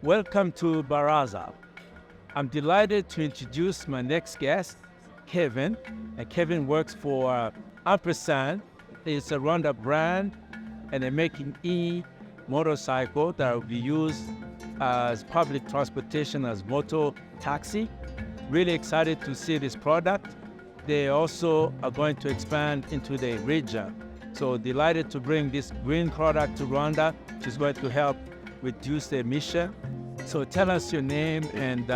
Welcome to Baraza. I'm delighted to introduce my next guest, Kevin. And Kevin works for Ampersand. It's a Rwanda brand, and they're making motorcycle that will be used as public transportation as moto-taxi. Really excited to see this product. They also are going to expand into the region. So delighted to bring this green product to Rwanda, which is going to help reduce the emission. So tell us your name and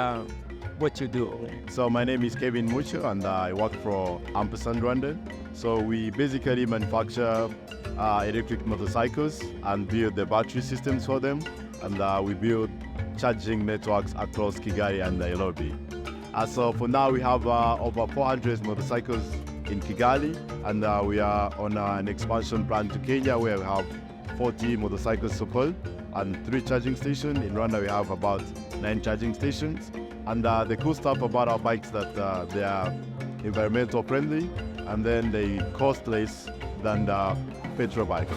what you do. So my name is Kevin Mucho, and I work for Ampersand Rwanda. So we basically manufacture electric motorcycles and build the battery systems for them. And we build charging networks across Kigali and Nairobi. So for now we have over 400 motorcycles in Kigali, and we are on an expansion plan to Kenya, where we have 40 motorcycles to pull and 3 charging stations. In Rwanda we have about 9 charging stations. And the cool stuff about our bikes that they are environmental friendly, and then they cost less than the petrol bike.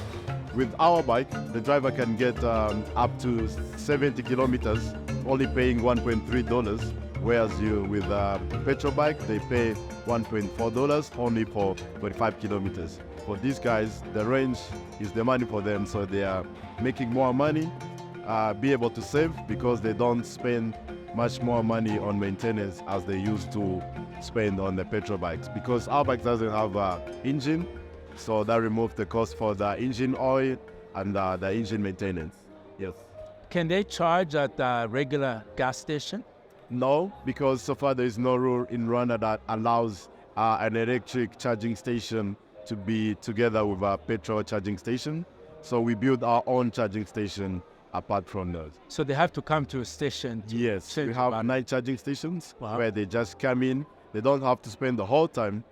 With our bike, the driver can get up to 70 kilometers, only paying $1.3, whereas with a petrol bike, they pay $1.4 only for 45 kilometers. For these guys, the range is the money for them, so they are making more money, be able to save because they don't spend much more money on maintenance as they used to spend on the petrol bikes. Because our bike doesn't have an engine, so that removes the cost for the engine oil and the engine maintenance. Yes. Can they charge at a regular gas station? No, because so far there is no rule in Rwanda that allows an electric charging station to be together with a petrol charging station. So we build our own charging station apart from those. So they have to come to a station? Yes, we have 9 charging stations. Wow. Where they just come in. They don't have to spend the whole time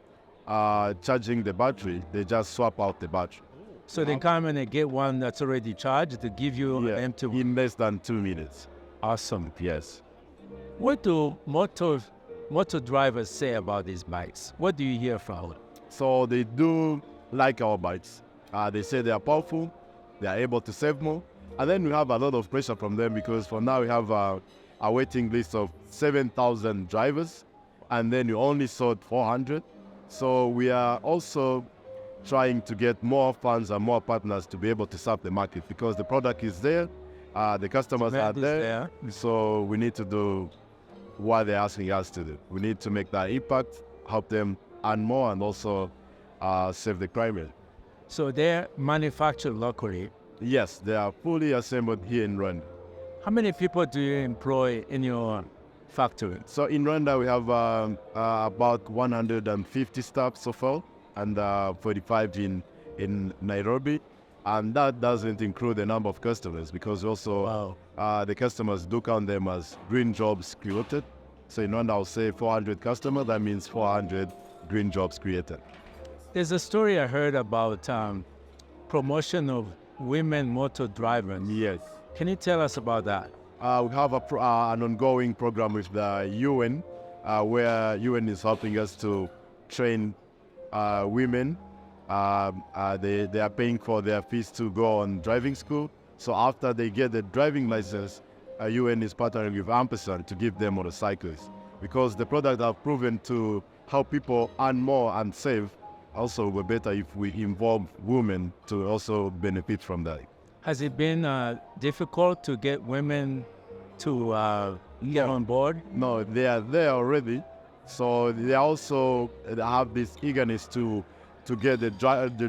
charging the battery. They just swap out the battery. So they come and they get one that's already charged to give you an empty one? In less than 2 minutes. Awesome. Yes. What do moto drivers say about these bikes? What do you hear from them? So they do like our bikes. They say they are powerful, they are able to save more. And then we have a lot of pressure from them because for now we have a waiting list of 7,000 drivers, and then we only sold 400. So we are also trying to get more funds and more partners to be able to serve the market, because the product is there, the customers are there. So we need to do what they're asking us to do. We need to make that impact, help them earn more, and also save the climate. So they're manufactured locally? Yes, they are fully assembled here in Rwanda. How many people do you employ in your factory? So in Rwanda we have about 150 staff so far, and 45 in Nairobi. And that doesn't include the number of customers, because also the customers do count them as green jobs created. So in Rwanda I'll say 400 customers, that means 400 green jobs created. There's a story I heard about promotion of women motor drivers. Yes. Can you tell us about that? We have an ongoing program with the UN, where UN is helping us to train women. They are paying for their fees to go on driving school. So after they get the driving license, UN is partnering with Ampersand to give them motorcycles, because the product have proven to help people earn more and save. Also, we're better if we involve women to also benefit from that. Has it been difficult to get women to get on board? No, they are there already. So they also have this eagerness to get the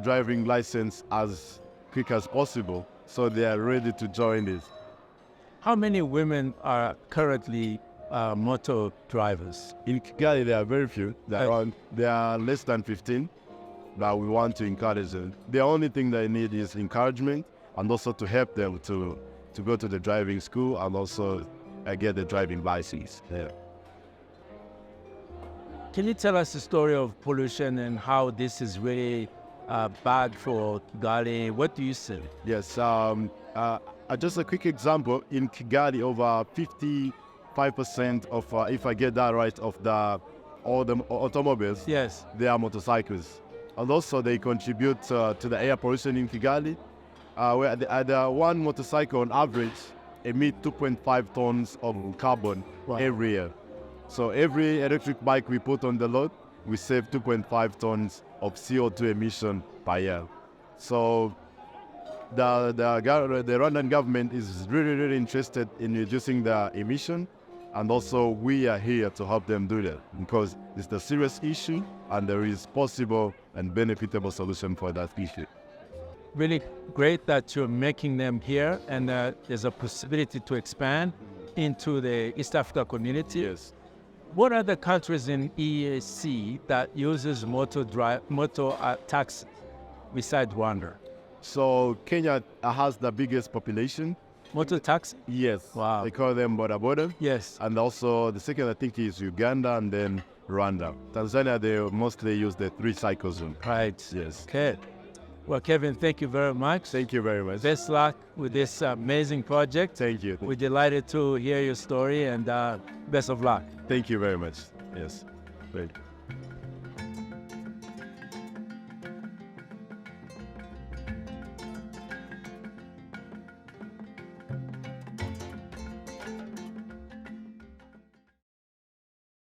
driving license as quick as possible. So they are ready to join this. How many women are currently motor drivers? In Kigali, there are very few. There are less than 15. But we want to encourage them. The only thing they need is encouragement, and also to help them to go to the driving school and also get the driving license. Yeah. Can you tell us the story of pollution and how this is really bad for Kigali? What do you see? Yes. Just a quick example. In Kigali, over 55% of, if I get that right, of all the automobiles, yes, they are motorcycles. And also they contribute to the air pollution in Kigali, where the one motorcycle on average emit 2.5 tons of carbon every year. So every electric bike we put on the road, we save 2.5 tons of CO2 emission per year. So the Rwandan government is really interested in reducing the emission, and also we are here to help them do that because it's a serious issue and there is possible and benefitable solution for that issue. Really great that you're making them here, and there's a possibility to expand into the East Africa community. Yes. What are the countries in EAC that uses moto-taxis besides Rwanda? So Kenya has the biggest population. Moto-taxi? Yes. Wow. They call them border. Yes. And also the second I think is Uganda and then Rwanda. Tanzania, they mostly use the 3 cycle zone. Right. Yes. Okay. Well, Kevin, thank you very much. Thank you very much. Best luck with this amazing project. Thank you. We're delighted to hear your story, and best of luck. Thank you very much. Yes. Thank you.